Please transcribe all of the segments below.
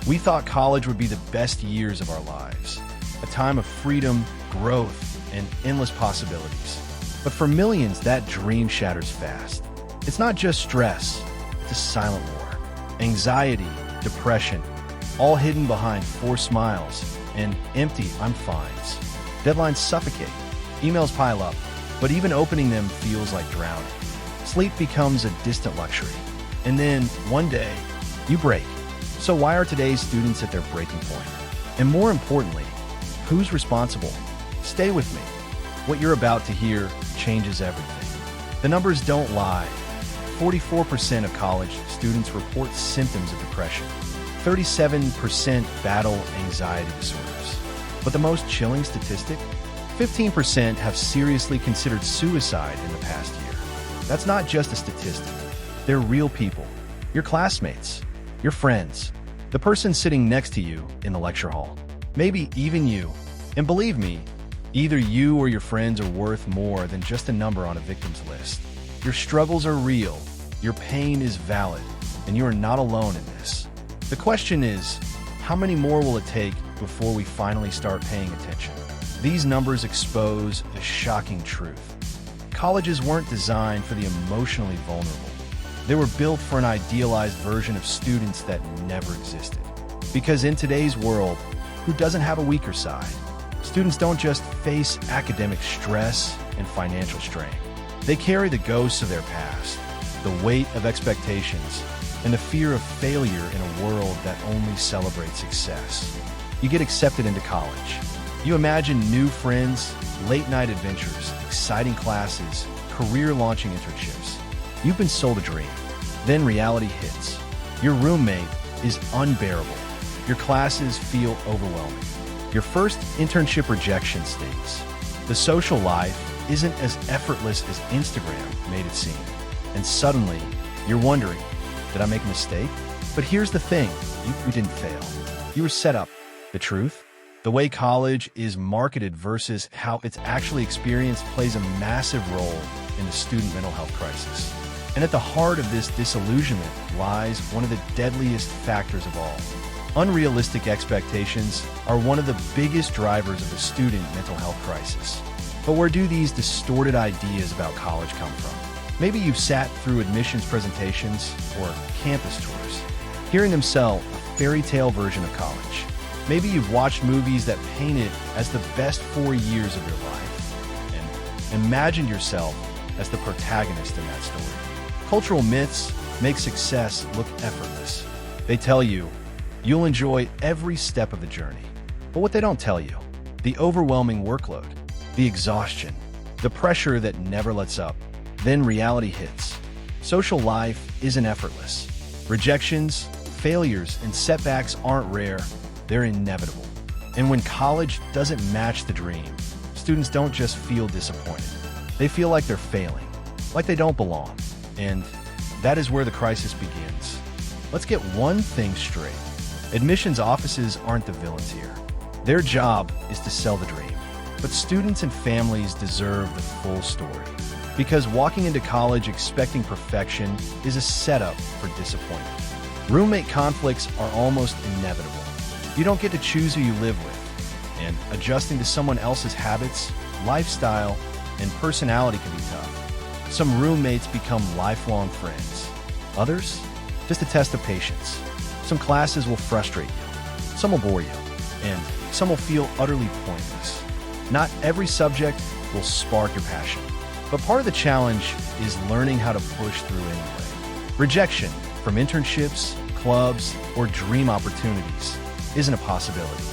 We thought college would be the best years of our lives, a time of freedom, growth, and endless possibilities. But for millions, that dream shatters fast. It's not just stress, it's a silent war. Anxiety, depression, all hidden behind forced smiles and empty "I'm fines." Deadlines suffocate, emails pile up, but even opening them feels like drowning. Sleep becomes a distant luxury. And then, one day, you break. So why are today's students at their breaking point? And more importantly, who's responsible? Stay with me. What you're about to hear changes everything. The numbers don't lie. 44% of college students report symptoms of depression. 37% battle anxiety disorders. But the most chilling statistic? 15% have seriously considered suicide in the past year. That's not just a statistic. They're real people. Your classmates, your friends, the person sitting next to you in the lecture hall, maybe even you. And believe me, either you or your friends are worth more than just a number on a victim's list. Your struggles are real, your pain is valid, and you are not alone in this. The question is, how many more will it take before we finally start paying attention? These numbers expose a shocking truth. Colleges weren't designed for the emotionally vulnerable. They were built for an idealized version of students that never existed. Because in today's world, who doesn't have a weaker side? Students don't just face academic stress and financial strain. They carry the ghosts of their past, the weight of expectations, and the fear of failure in a world that only celebrates success. You get accepted into college. You imagine new friends, late-night adventures, exciting classes, career-launching internships. You've been sold a dream. Then reality hits. Your roommate is unbearable. Your classes feel overwhelming. Your first internship rejection stings. The social life isn't as effortless as Instagram made it seem. And suddenly, you're wondering, did I make a mistake? But here's the thing, you didn't fail. You were set up. The truth? The way college is marketed versus how it's actually experienced plays a massive role in the student mental health crisis. And at the heart of this disillusionment lies one of the deadliest factors of all. Unrealistic expectations are one of the biggest drivers of the student mental health crisis. But where do these distorted ideas about college come from? Maybe you've sat through admissions presentations or campus tours, hearing them sell a fairy tale version of college. Maybe you've watched movies that paint it as the best 4 years of your life and imagined yourself as the protagonist in that story. Cultural myths make success look effortless. They tell you, you'll enjoy every step of the journey. But what they don't tell you, the overwhelming workload, the exhaustion, the pressure that never lets up. Then reality hits. Social life isn't effortless. Rejections, failures, and setbacks aren't rare, they're inevitable. And when college doesn't match the dream, students don't just feel disappointed. They feel like they're failing, like they don't belong. And that is where the crisis begins. Let's get one thing straight. Admissions offices aren't the villains here. Their job is to sell the dream. But students and families deserve the full story. Because walking into college expecting perfection is a setup for disappointment. Roommate conflicts are almost inevitable. You don't get to choose who you live with. And adjusting to someone else's habits, lifestyle, and personality can be tough. Some roommates become lifelong friends. Others, just a test of patience. Some classes will frustrate you. Some will bore you. And some will feel utterly pointless. Not every subject will spark your passion. But part of the challenge is learning how to push through anyway. Rejection from internships, clubs, or dream opportunities isn't a possibility.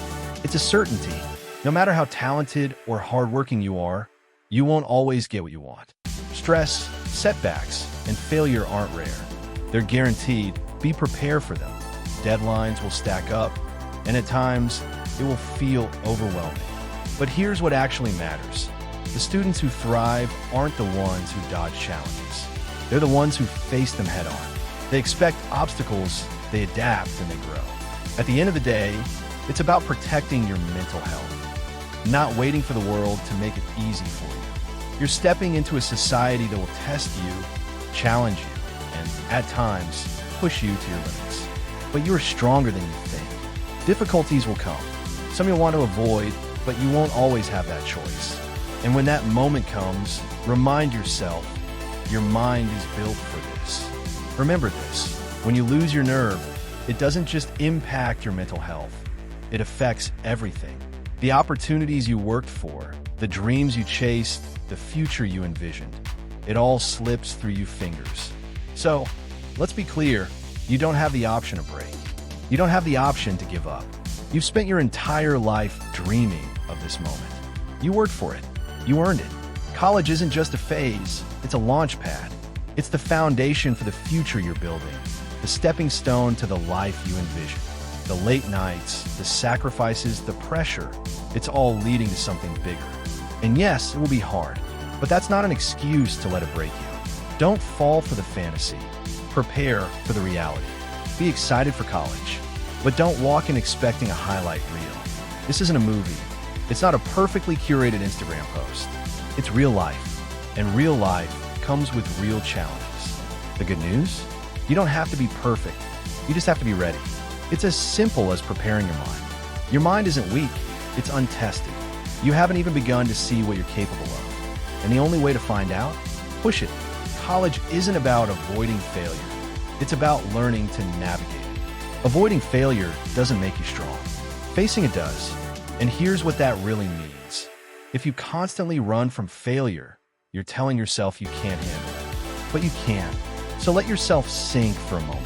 It's a certainty. No matter how talented or hardworking you are, you won't always get what you want. Stress, setbacks, and failure aren't rare. They're guaranteed. Be prepared for them. Deadlines will stack up, and at times, it will feel overwhelming. But here's what actually matters. The students who thrive aren't the ones who dodge challenges. They're the ones who face them head on. They expect obstacles, they adapt, and they grow. At the end of the day, it's about protecting your mental health, not waiting for the world to make it easy for you. You're stepping into a society that will test you, challenge you, and at times, push you to your limits. But you're stronger than you think. Difficulties will come. Some you'll want to avoid, but you won't always have that choice. And when that moment comes, remind yourself, your mind is built for this. Remember this, when you lose your nerve, it doesn't just impact your mental health. It affects everything. The opportunities you worked for, the dreams you chased, the future you envisioned. It all slips through your fingers. So, let's be clear, you don't have the option to break. You don't have the option to give up. You've spent your entire life dreaming of this moment. You worked for it. You earned it. College isn't just a phase, it's a launch pad. It's the foundation for the future you're building, the stepping stone to the life you envision. The late nights, the sacrifices, the pressure, it's all leading to something bigger. And yes, it will be hard, but that's not an excuse to let it break you. Don't fall for the fantasy. Prepare for the reality. Be excited for college, but don't walk in expecting a highlight reel. This isn't a movie. It's not a perfectly curated Instagram post. It's real life, and real life comes with real challenges. The good news? You don't have to be perfect. You just have to be ready. It's as simple as preparing your mind. Your mind isn't weak. It's untested. You haven't even begun to see what you're capable of. And the only way to find out? Push it. College isn't about avoiding failure. It's about learning to navigate it. Avoiding failure doesn't make you strong. Facing it does. And here's what that really means. If you constantly run from failure, you're telling yourself you can't handle it. But you can. So let yourself sink for a moment.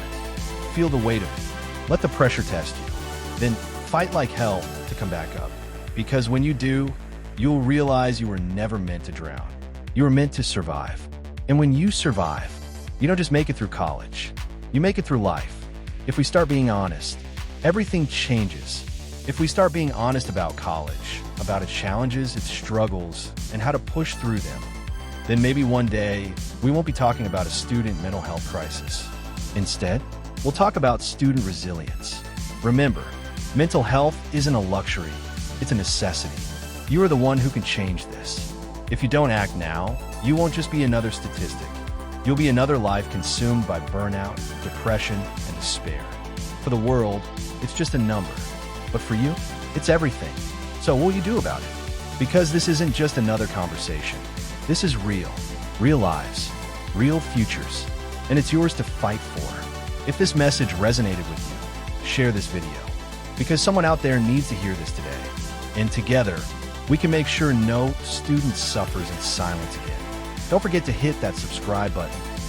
Feel the weight of it. Let the pressure test you. Then fight like hell to come back up. Because when you do, you'll realize you were never meant to drown. You were meant to survive. And when you survive, you don't just make it through college. You make it through life. If we start being honest, everything changes. If we start being honest about college, about its challenges, its struggles, and how to push through them, then maybe one day we won't be talking about a student mental health crisis. Instead, we'll talk about student resilience. Remember, mental health isn't a luxury, it's a necessity. You are the one who can change this. If you don't act now, you won't just be another statistic. You'll be another life consumed by burnout, depression, and despair. For the world, it's just a number. But for you, it's everything. So what will you do about it? Because this isn't just another conversation. This is real. Real lives. Real futures. And it's yours to fight for. If this message resonated with you, share this video. Because someone out there needs to hear this today. And together, we can make sure no student suffers in silence again. Don't forget to hit that subscribe button